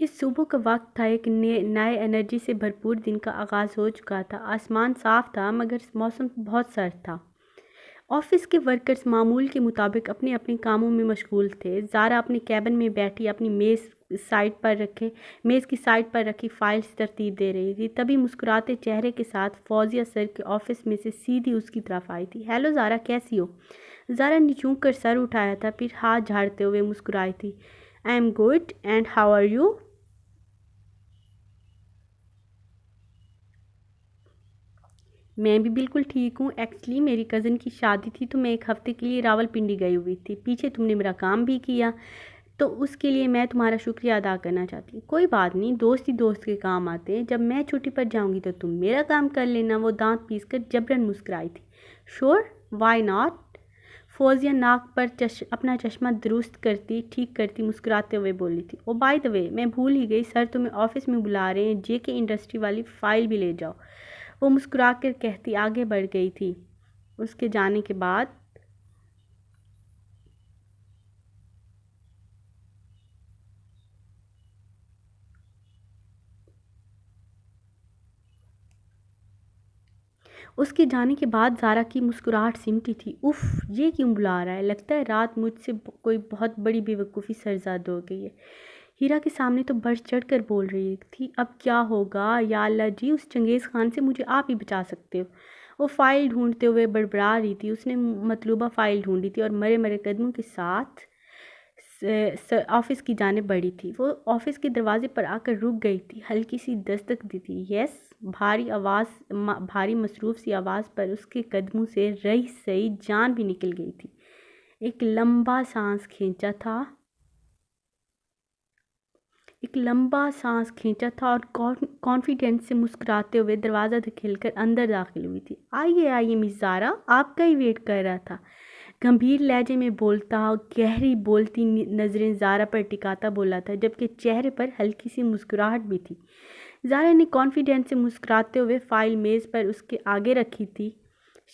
یہ صبح کا وقت تھا، ایک نئے انرجی سے بھرپور دن کا آغاز ہو چکا تھا۔ آسمان صاف تھا مگر موسم بہت سرد تھا۔ آفس کے ورکرز معمول کے مطابق اپنے اپنے کاموں میں مشغول تھے۔ زارا اپنے کیبن میں بیٹھی اپنی میز کی سائٹ پر رکھی فائلز ترتیب دے رہی تھی، تبھی مسکراتے چہرے کے ساتھ فوزیہ سر کے آفس میں سے سیدھی اس کی طرف آئی تھی۔ ہیلو زارا، کیسی ہو؟ زارا نے چونک کر سر اٹھایا تھا، پھر ہاتھ جھاڑتے ہوئے مسکرائی تھی۔ I am good and how are you? میں بھی بالکل ٹھیک ہوں۔ ایکچولی میری کزن کی شادی تھی تو میں ایک ہفتے کے لیے راول پنڈی گئی ہوئی تھی۔ پیچھے تم نے میرا کام بھی کیا تو اس کے لیے میں تمہارا شکریہ ادا کرنا چاہتی ہوں۔ کوئی بات نہیں، دوست ہی دوست کے کام آتے ہیں۔ جب میں چھٹی پر جاؤں گی تو تم میرا کام کر لینا۔ وہ دانت پیس کر جبراً مسکرائی تھی۔ شور، وائی ناٹ؟ فوزیہ ناک پر اپنا چشمہ درست کرتی ٹھیک کرتی مسکراتے ہوئے بولی تھی۔ او بائی دا وے، میں بھول ہی گئی، سر تمہیں آفس میں بلا رہے ہیں، جے کے انڈسٹری والی فائل بھی لے جاؤ، وہ مسکرا کر کہتی آگے بڑھ گئی تھی۔ اس کے جانے کے بعد زارا کی مسکراہٹ سمٹی تھی۔ اف، یہ کیوں بلا رہا ہے؟ لگتا ہے رات مجھ سے کوئی بہت بڑی بے وقوفی سرزاد ہو گئی ہے۔ ہیرا کے سامنے تو بڑھ چڑھ کر بول رہی تھی۔ اب کیا ہوگا؟ یا اللہ جی، اس چنگیز خان سے مجھے آپ ہی بچا سکتے ہو۔ وہ فائل ڈھونڈتے ہوئے بڑبڑا رہی تھی۔ اس نے مطلوبہ فائل ڈھونڈی تھی اور مرے مرے قدموں کے ساتھ آفس کی جانب بڑھی تھی۔ وہ آفس کے دروازے پر آ کر رک گئی تھی، ہلکی سی دستک دی تھی۔ یس، بھاری مصروف سی آواز پر اس کے قدموں سے رہی سہی جان بھی نکل گئی تھی۔ ایک لمبا سانس کھینچا تھا اور کانفیڈنس سے مسکراتے ہوئے دروازہ کھل کر اندر داخل ہوئی تھی۔ آئیے مس زارا، آپ کا ہی ویٹ کر رہا تھا۔ گمبھیر لہجے میں بولتا، گہری بولتی نظریں زارا پر ٹکاتا بولا تھا، جبکہ چہرے پر ہلکی سی مسکراہٹ بھی تھی۔ زارا نے کانفیڈنس سے مسکراتے ہوئے فائل میز پر اس کے آگے رکھی تھی۔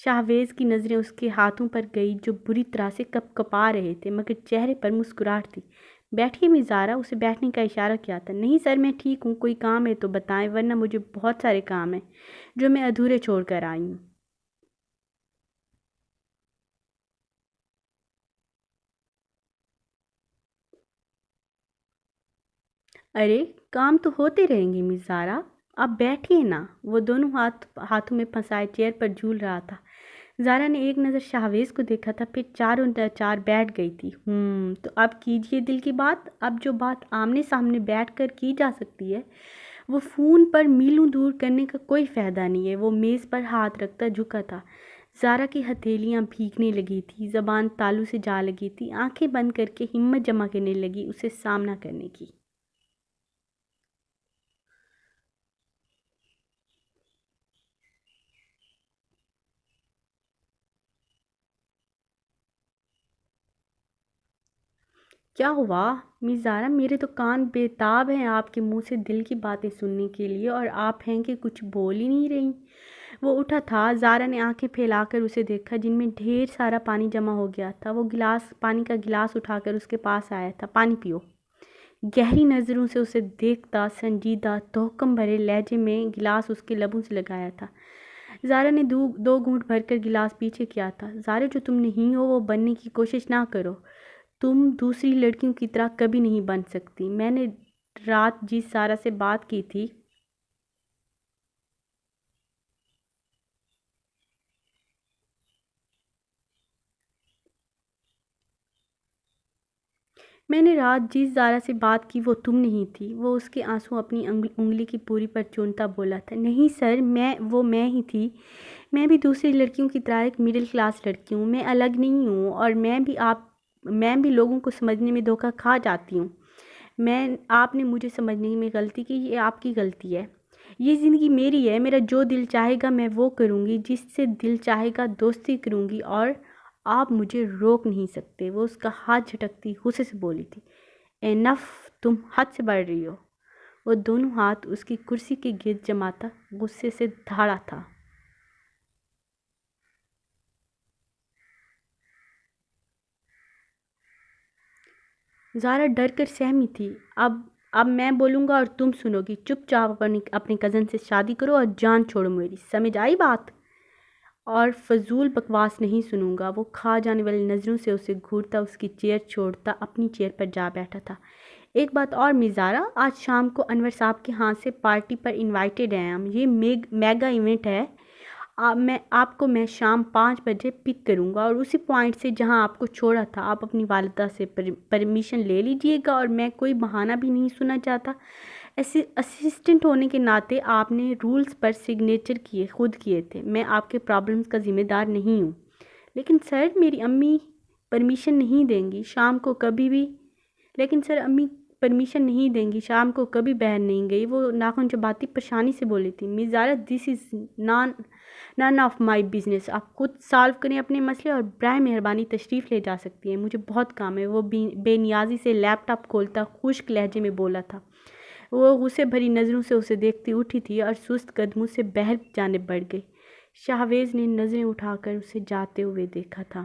شاہویز کی نظریں اس کے ہاتھوں پر گئی جو بری طرح سے کپ کپا رہے تھے، مگر چہرے پر مسکراہٹ تھی۔ بیٹھیے مس زارا، اسے بیٹھنے کا اشارہ کیا تھا۔ نہیں سر، میں ٹھیک ہوں، کوئی کام ہے تو بتائیں، ورنہ مجھے بہت سارے کام ہیں جو میں ادھورے چھوڑ کر آئی ہوں۔ ارے کام تو ہوتے رہیں گے مس زارا، آپ بیٹھیے نا۔ وہ دونوں ہاتھوں میں پھنسائے چیئر پر جھول رہا تھا۔ زارا نے ایک نظر شاہویز کو دیکھا تھا، پھر چاروں چار بیٹھ گئی تھی۔ تو اب کیجئے دل کی بات۔ اب جو بات آمنے سامنے بیٹھ کر کی جا سکتی ہے وہ فون پر میلوں دور کرنے کا کوئی فائدہ نہیں ہے۔ وہ میز پر ہاتھ رکھتا جھکا تھا۔ زارا کی ہتھیلیاں بھیگنے لگی تھی، زبان تالو سے جا لگی تھی، آنکھیں بند کر کے ہمت جمع کرنے لگی اسے سامنا کرنے کی۔ کیا ہوا مس زارا؟ میرے تو کان بےتاب ہیں آپ کے منہ سے دل کی باتیں سننے کے لیے، اور آپ ہیں کہ کچھ بول ہی نہیں رہی۔ وہ اٹھا تھا۔ زارا نے آنکھیں پھیلا کر اسے دیکھا، جن میں ڈھیر سارا پانی جمع ہو گیا تھا۔ وہ پانی کا گلاس اٹھا کر اس کے پاس آیا تھا۔ پانی پیو۔ گہری نظروں سے اسے دیکھتا، سنجیدہ تحکم بھرے لہجے میں گلاس اس کے لبوں سے لگایا تھا۔ زارا نے دو گھونٹ بھر کر گلاس پیچھے کیا تھا۔ زارا، جو تم نہیں ہو وہ بننے کی کوشش نہ کرو۔ تم دوسری لڑکیوں کی طرح کبھی نہیں بن سکتی۔ میں نے رات جس زارا سے بات کی تھی وہ تم نہیں تھی۔ وہ اس کے آنسو اپنی انگلی کی پوری پر چونتا بولا تھا۔ نہیں سر، وہ میں ہی تھی۔ میں بھی دوسری لڑکیوں کی طرح ایک مڈل کلاس لڑکی ہوں، میں الگ نہیں ہوں، اور میں بھی لوگوں کو سمجھنے میں دھوکہ کھا جاتی ہوں۔ آپ نے مجھے سمجھنے میں غلطی کی، یہ آپ کی غلطی ہے۔ یہ زندگی میری ہے، میرا جو دل چاہے گا میں وہ کروں گی، جس سے دل چاہے گا دوستی کروں گی، اور آپ مجھے روک نہیں سکتے۔ وہ اس کا ہاتھ جھٹکتی غصے سے بولی تھی۔ اینف، تم حد سے بڑھ رہی ہو۔ وہ دونوں ہاتھ اس کی کرسی کے گرد جماتا غصے سے دھاڑا تھا۔ زارا ڈر کر سہمی تھی۔ اب اب میں بولوں گا اور تم سنو گی. چپ چاپ اپنے کزن سے شادی کرو اور جان چھوڑو میری. سمجھ آئی بات؟ اور فضول بکواس نہیں سنوں گا. وہ کھا جانے والی نظروں سے اسے گھورتا اس کی چیئر چھوڑتا اپنی چیئر پر جا بیٹھا تھا. ایک بات اور میزارہ، آج شام کو انور صاحب کے ہاں سے پارٹی پر انوائٹیڈ ہیں ہم. یہ میگا ایونٹ ہے. آپ کو میں شام 5 بجے پک کروں گا اور اسی پوائنٹ سے جہاں آپ کو چھوڑا تھا. آپ اپنی والدہ سے پرمیشن لے لیجئے گا، اور میں کوئی بہانہ بھی نہیں سننا چاہتا. اسسٹنٹ ہونے کے ناطے آپ نے رولز پر سگنیچر خود کیے تھے. میں آپ کے پرابلمز کا ذمہ دار نہیں ہوں. لیکن سر میری امی پرمیشن نہیں دیں گی شام کو کبھی بھی. لیکن سر امی پرمیشن نہیں دیں گی. شام کو کبھی باہر نہیں گئی. وہ ناخن چباتی پریشانی سے بولی تھی. میزارہ دس از نان آف مائی بزنس. آپ خود سالو کریں اپنے مسئلے، اور برائے مہربانی تشریف لے جا سکتی ہیں. مجھے بہت کام ہے. وہ بے نیازی سے لیپ ٹاپ کھولتا خشک لہجے میں بولا تھا. وہ غصے بھری نظروں سے اسے دیکھتی اٹھی تھی اور سست قدموں سے بہر جانب بڑھ گئی. شاہویز نے نظریں اٹھا کر اسے جاتے ہوئے دیکھا تھا.